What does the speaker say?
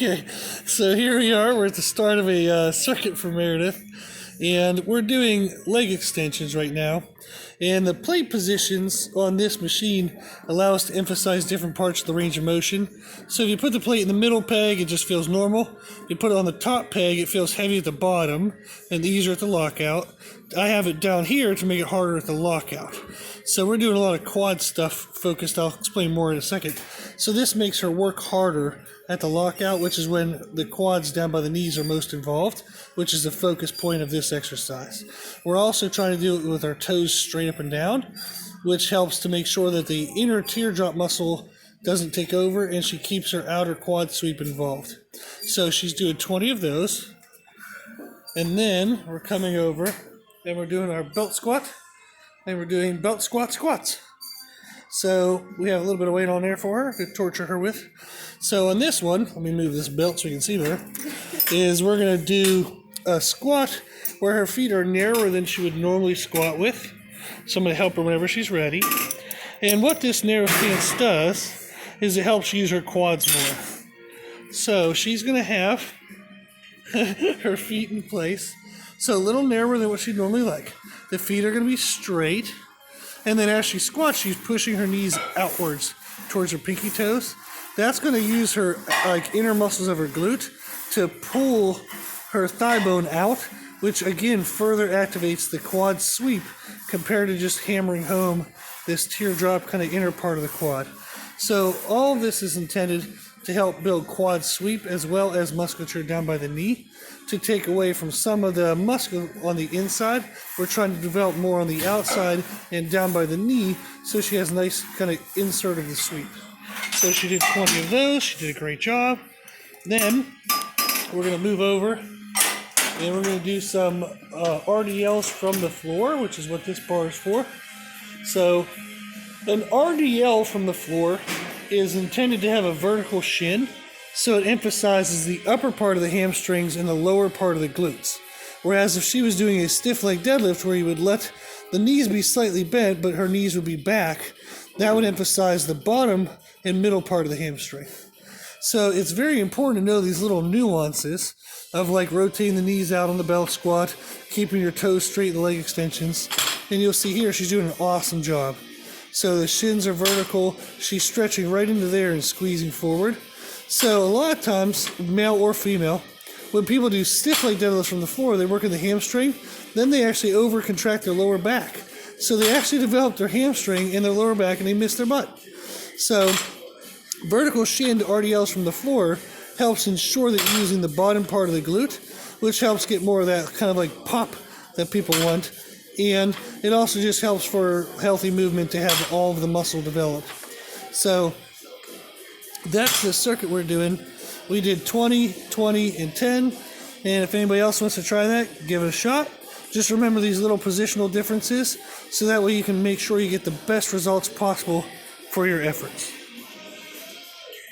Okay, so here we are. We're at the start of a circuit for Meredith, and we're doing leg extensions right now. And the plate positions on this machine allow us to emphasize different parts of the range of motion. So if you put the plate in the middle peg, it just feels normal. If you put it on the top peg, it feels heavy at the bottom and easier at the lockout. I have it down here to make it harder at the lockout. So we're doing a lot of quad stuff focused. I'll explain more in a second. So this makes her work harder at the lockout, which is when the quads down by the knees are most involved, which is the focus point of this exercise. We're also trying to do it with our toes straight up and down, which helps to make sure that the inner teardrop muscle doesn't take over and she keeps her outer quad sweep involved. So she's doing 20 of those. And then we're coming over and we're doing our belt squat and we're doing belt squat squats. So we have a little bit of weight on there for her to torture her with. So on this one, let me move this belt so you can see better, is we're going to do a squat where her feet are narrower than she would normally squat with. So I'm going to help her whenever she's ready. And what this narrow stance does is it helps use her quads more. So she's going to have her feet in place. So a little narrower than what she'd normally like. The feet are going to be straight. And then as she squats, she's pushing her knees outwards towards her pinky toes. That's going to use her inner muscles of her glute to pull her thigh bone out, which again further activates the quad sweep compared to just hammering home this teardrop kind of inner part of the quad. So all of this is intended to help build quad sweep as well as musculature down by the knee to take away from some of the muscle on the inside. We're trying to develop more on the outside and down by the knee so she has a nice kind of insert of the sweep. So she did 20 of those. She did a great job. Then we're going to move over and we're going to do some RDLs from the floor, which is what this bar is for. So an RDL from the floor is intended to have a vertical shin, so it emphasizes the upper part of the hamstrings and the lower part of the glutes. Whereas if she was doing a stiff leg deadlift where you would let the knees be slightly bent but her knees would be back, that would emphasize the bottom and middle part of the hamstring. So it's very important to know these little nuances of like rotating the knees out on the belt squat, keeping your toes straight in the leg extensions. And you'll see here she's doing an awesome job. So the shins are vertical, she's stretching right into there and squeezing forward. So a lot of times, male or female, when people do stiff leg deadlifts from the floor, they work in the hamstring, then they actually over-contract their lower back. So they actually develop their hamstring in their lower back and they miss their butt. So vertical shin to RDLs from the floor helps ensure that you're using the bottom part of the glute, which helps get more of that kind of like pop that people want. And it also just helps for healthy movement to have all of the muscle developed. So that's the circuit we're doing. We did 20, 20, and 10. And if anybody else wants to try that, give it a shot. Just remember these little positional differences so that way you can make sure you get the best results possible for your efforts.